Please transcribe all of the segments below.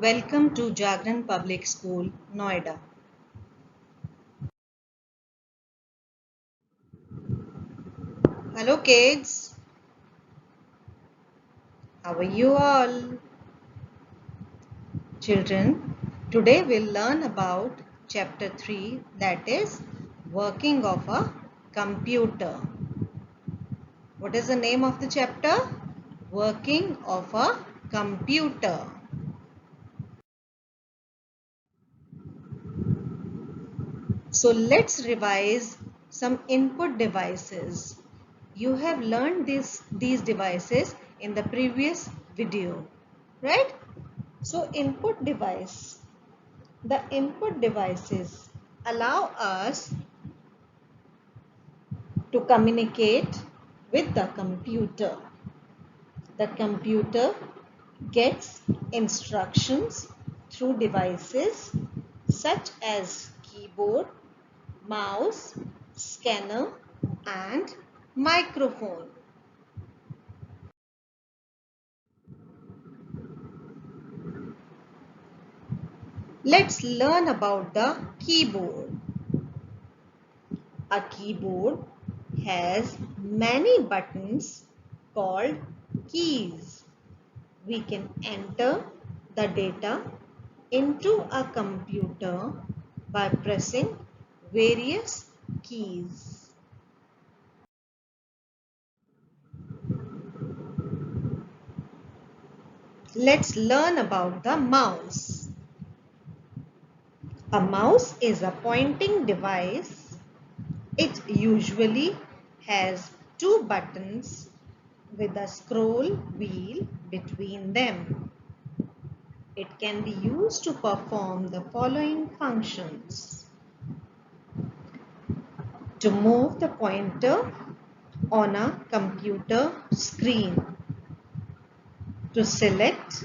Welcome to Jagran Public School, Noida. Hello kids, how are you all? Children, today we'll learn about chapter 3, that is working of a computer. What is the name of the chapter? Working of a computer. So let's revise some input devices. You have learned these devices in the previous video, right? So input device. The input devices allow us to communicate with the computer. The computer gets instructions through devices such as keyboard, mouse, scanner and microphone. Let's learn about the keyboard. A keyboard has many buttons called keys. We can enter the data into a computer by pressing various keys. Let's learn about the mouse. A mouse is a pointing device. It usually has two buttons with a scroll wheel between them. It can be used to perform the following functions: to move the pointer on a computer screen, to select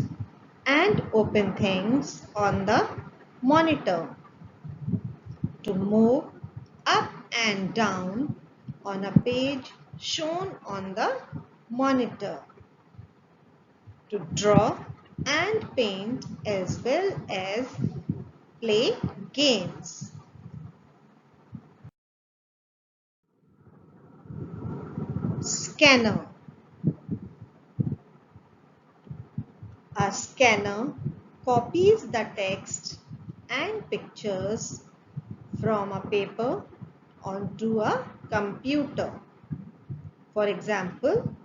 and open things on the monitor, to move up and down on a page shown on the monitor, to draw and paint as well as play games. Scanner. A scanner copies the text and pictures from a paper onto a computer. For example,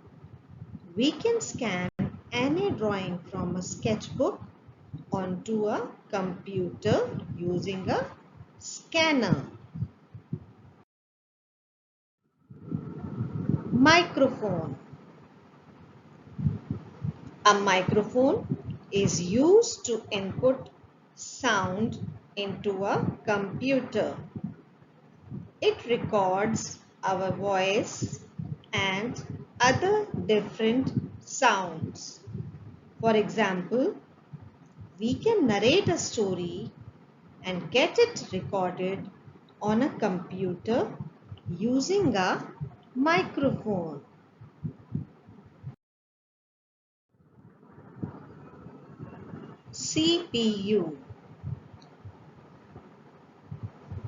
we can scan any drawing from a sketchbook onto a computer using a scanner. Microphone. A microphone is used to input sound into a computer. It records our voice and other different sounds. For example, we can narrate a story and get it recorded on a computer using a microphone. CPU.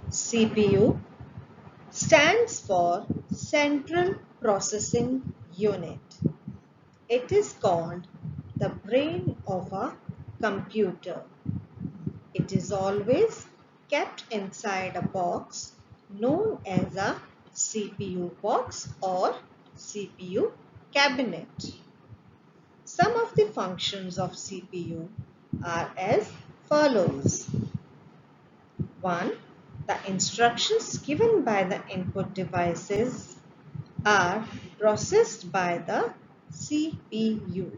CPU stands for Central Processing Unit. It is called the brain of a computer. It is always kept inside a box known as a CPU box or CPU cabinet. Some of the functions of CPU are as follows. 1. The instructions given by the input devices are processed by the CPU.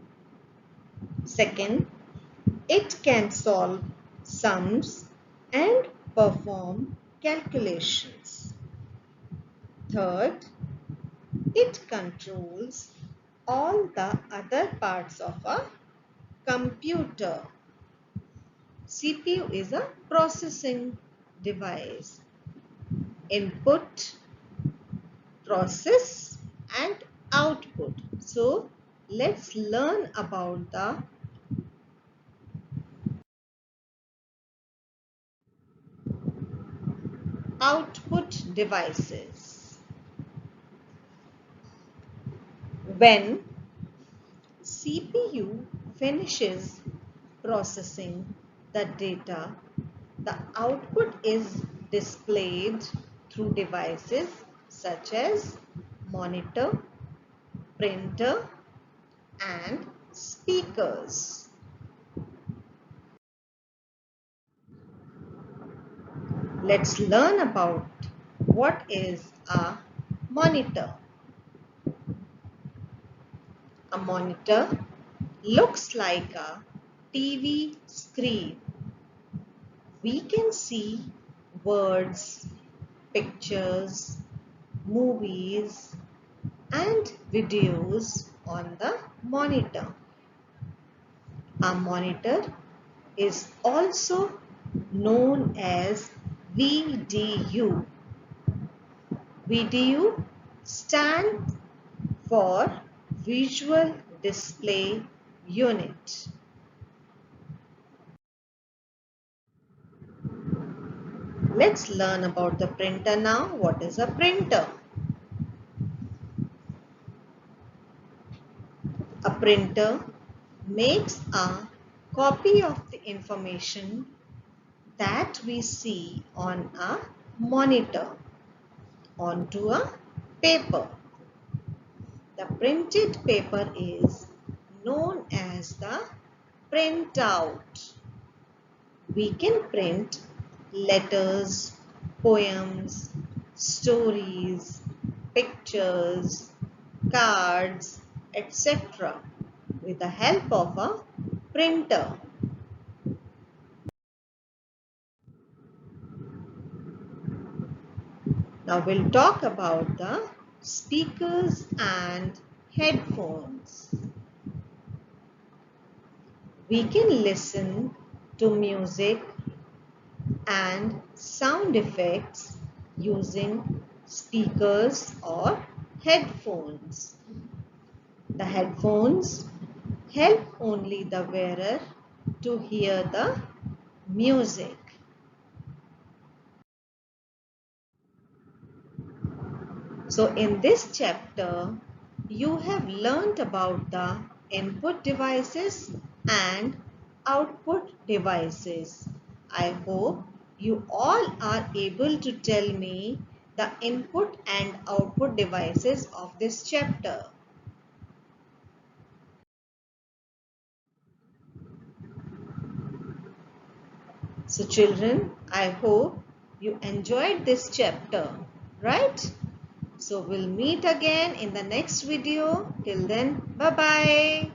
Second, it can solve sums and perform calculations. Third, it controls all the other parts of a computer. CPU is a processing device. Input, process and output. So let's learn about the output devices. When CPU finishes processing the data, the output is displayed through devices such as monitor, printer, and speakers. Let's learn about what is a monitor. A monitor looks like a TV screen. We can see words, pictures, movies, and videos on the monitor. A monitor is also known as VDU. VDU stands for Visual Display Unit. Let's learn about the printer now. What is a printer? A printer makes a copy of the information that we see on a monitor onto a paper. The printed paper is known as the printout. We can print letters, poems, stories, pictures, cards, etc. with the help of a printer. Now we'll talk about the speakers and headphones. We can listen to music and sound effects using speakers or headphones. The headphones help only the wearer to hear the music. So in this chapter, you have learnt about the input devices and output devices. I hope you all are able to tell me the input and output devices of this chapter. So children, I hope you enjoyed this chapter, right? So we'll meet again in the next video. Till then, bye-bye.